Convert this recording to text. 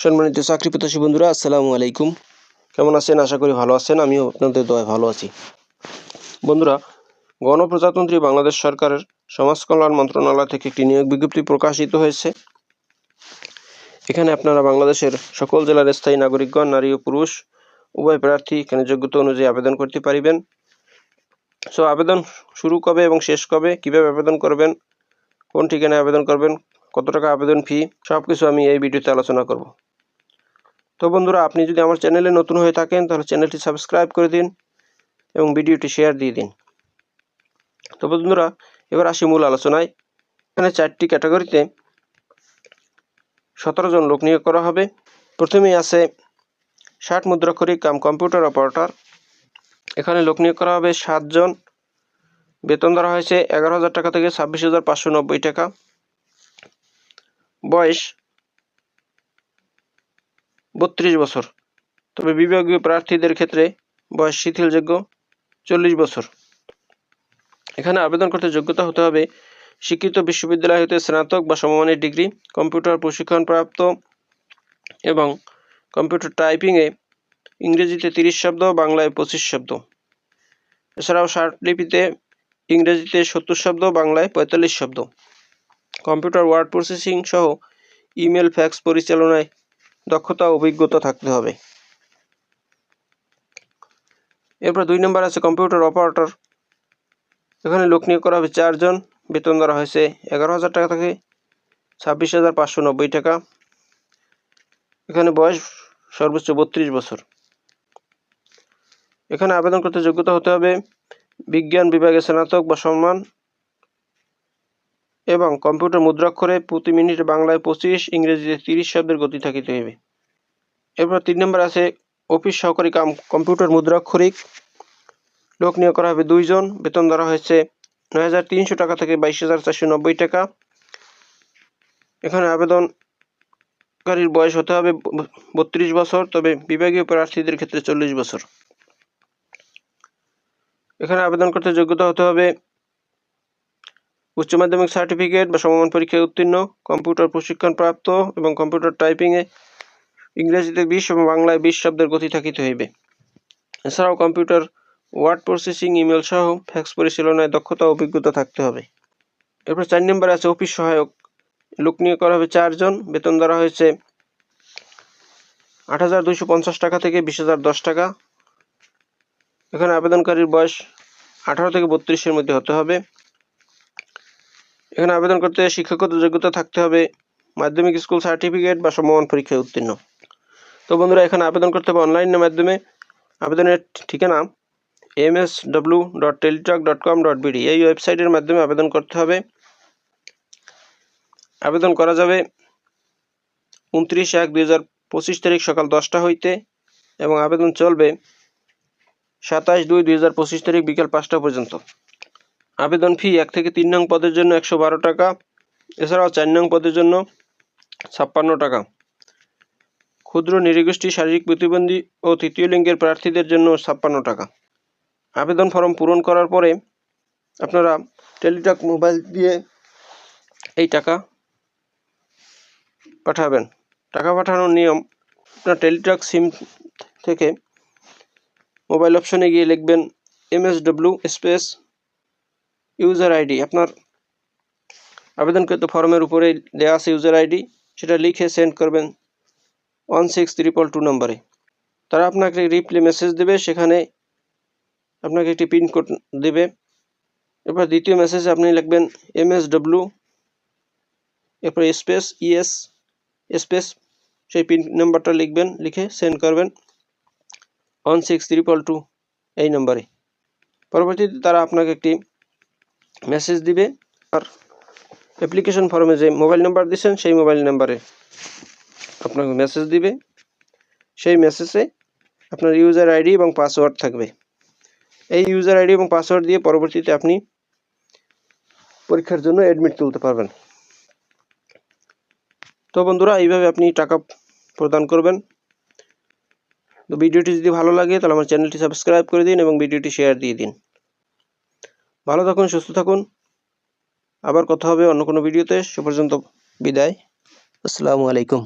সম্মানিত চাকরি প্রত্যাশী বন্ধুরা, আসসালামু আলাইকুম। কেমন আছেন? আশা করি ভালো আছেন। আমিও আপনাদের দয়ায় ভালো আছি। বন্ধুরা, গণপ্রজাতন্ত্রী বাংলাদেশ সরকারের সমাজ কল্যাণ মন্ত্রণালয় থেকে একটি নিয়োগ বিজ্ঞপ্তি প্রকাশিত হয়েছে। এখানে আপনারা বাংলাদেশের সকল জেলার স্থায়ী নাগরিকগণ, নারী ও পুরুষ উভয় প্রার্থী এখানে যোগ্যতা অনুযায়ী আবেদন করতে পারিবেন। আবেদন শুরু কবে এবং শেষ কবে, কিভাবে আবেদন করবেন, কোন ঠিকানায় আবেদন করবেন, কত টাকা আবেদন ফি, সব কিছু আমি এই ভিডিওতে আলোচনা করব। তো বন্ধুরা, আপনি যদি আমার চ্যানেলে নতুন হয়ে থাকেন তাহলে চ্যানেলটি সাবস্ক্রাইব করে দিন এবং ভিডিওটি শেয়ার দিয়ে দিন। তো বন্ধুরা, এবার আসি মূল আলোচনায়। এখানে 4টি ক্যাটাগরিতে 17 জন লোক নিয়োগ করা হবে। প্রথমেই আছে 60 মুদ্রাক্ষরিক কাম কম্পিউটার অপারেটর। এখানে লোক নিয়োগ করা হবে 7 জন। বেতন ধরা হয়েছে 11,000 টাকা থেকে 26,590 টাকা। বয়স 32 বছর, তবে বিভাগীয় প্রার্থীদের ক্ষেত্রে বয়স শিথিলযোগ্য 40 বছর। এখানে আবেদন করতে যোগ্যতা হতে হবে স্বীকৃত বিশ্ববিদ্যালয় হতে স্নাতক বা সমমানের ডিগ্রি, কম্পিউটার প্রশিক্ষণপ্রাপ্ত এবং কম্পিউটার টাইপিংয়ে ইংরেজিতে 30 শব্দ, বাংলায় 25 শব্দ। এছাড়াও স্মার্টলিপিতে ইংরেজিতে 70 শব্দ, বাংলায় 45 শব্দ। কম্পিউটার ওয়ার্ড প্রসেসিং সহ ইমেল, ফ্যাক্স পরিচালনায় দক্ষতা ও অভিজ্ঞতা থাকতে হবে। এরপর 2 নম্বর আছে কম্পিউটার অপারেটর। এখানে লোক নিয়োগ করা হবে 4 জন। বেতন ধরা হয়েছে 11,000 টাকা থেকে 26,590 টাকা। এখানে বয়স সর্বোচ্চ 32 বছর। এখানে আবেদন করতে যোগ্যতা হতে হবে বিজ্ঞান বিভাগে স্নাতক বা সমমান এবং কম্পিউটার মুদ্রাক্ষরে প্রতি মিনিটে বাংলায় 25, ইংরেজিতে 30 শব্দের গতি থাকিতে হবে। এরপর 3 নম্বর আছে অফিস সহকারী কাম কম্পিউটার মুদ্রাক্ষরিক। লোক নিয়োগ করা হবে 2 জন। বেতন ধরা হয়েছে 9,300 টাকা থেকে 22,490 টাকা। এখানে আবেদনকারীর বয়স হতে হবে 32 বছর, তবে বিভাগীয় প্রার্থীদের ক্ষেত্রে 40 বছর। এখানে আবেদন করতে যোগ্যতা হতে হবে উচ্চ মাধ্যমিক সার্টিফিকেট বা সমমান পরীক্ষায় উত্তীর্ণ, কম্পিউটার প্রশিক্ষণপ্রাপ্ত এবং কম্পিউটার টাইপিংয়ে ইংরেজিতে 20 এবং বাংলায় 20 শব্দের গতি থাকিতে হইবে। এছাড়াও কম্পিউটার ওয়ার্ড প্রসেসিং, ইমেল সহ ফ্যাক্স পরিচালনায় দক্ষতা ও অভিজ্ঞতা থাকতে হবে। এরপর 4 নম্বরে আছে অফিস সহায়ক। লোক নিয়োগ করা হবে 4 জন। বেতন ধরা হয়েছে 8,250 টাকা থেকে 20,010 টাকা। এখানে আবেদনকারীর বয়স 18 থেকে 32-এর মধ্যে হতে হবে। এখানে আবেদন করতে শিক্ষাগত যোগ্যতা থাকতে হবে মাধ্যমিক স্কুল সার্টিফিকেট বা সমমান পরীক্ষায় উত্তীর্ণ। তো বন্ধুরা, এখানে আবেদন করতে হবে অনলাইনের মাধ্যমে। আবেদনের ঠিকানা msw.teletalk.com.bd এই ওয়েবসাইটের মাধ্যমে আবেদন করতে হবে। আবেদন করা যাবে 29/1/2025 তারিখ সকাল 10টা হইতে এবং আবেদন চলবে 27/2/2025 তারিখ বিকাল 5টা পর্যন্ত। আবেদন ফি 1 থেকে 3 নং পদের জন্য 112 টাকা। এছাড়াও 4 নং পদের জন্য 56 টাকা। ক্ষুদ্র নৃগোষ্ঠী, শারীরিক প্রতিবন্ধী ও তৃতীয় লিঙ্গের প্রার্থীদের জন্য 56 টাকা। আবেদন ফর্ম পূরণ করার পরে আপনারা টেলিটক মোবাইল দিয়ে এই টাকা পাঠাবেন। টাকা পাঠানোর নিয়ম, আপনার টেলিটক সিম থেকে মোবাইল অপশনে গিয়ে লিখবেন MSW স্পেস ইউজার আইডি। আপনার আবেদনকৃত ফর্মের উপরে দেওয়া আছে ইউজার আইডি, সেটা লিখে সেন্ড করবেন 16322 নম্বরে। তারা আপনাকে রিপ্লাই মেসেজ দেবে, সেখানে আপনাকে একটি পিন কোড দেবে। এরপর দ্বিতীয় মেসেজে আপনি লিখবেন MSW এরপর স্পেস ES স্পেস সেই পিন নাম্বারটা লিখবেন, লিখে সেন্ড করবেন 16322 এই নম্বরে। পরবর্তীতে তারা আপনাকে একটি মেসেজ দিবে আর অ্যাপ্লিকেশন ফর্মে যে মোবাইল নাম্বার দিয়েছেন সেই মোবাইল নাম্বারে আপনাকে মেসেজ দিবে। সেই মেসেজে আপনার ইউজার আইডি এবং পাসওয়ার্ড থাকবে। এই ইউজার আইডি এবং পাসওয়ার্ড দিয়ে পরবর্তীতে আপনি পরীক্ষার জন্য অ্যাডমিট তুলতে পারবেন। তো বন্ধুরা, এইভাবে আপনি টাকা প্রদান করবেন। তো ভিডিওটি যদি ভালো লাগে তাহলে আমার চ্যানেলটি সাবস্ক্রাইব করে দিন এবং ভিডিওটি শেয়ার দিয়ে দিন। ভালো থাকুন, সুস্থ থাকুন। আবার কথা হবে অন্য কোনো ভিডিওতে। সে পর্যন্ত বিদায়। আসসালামু আলাইকুম।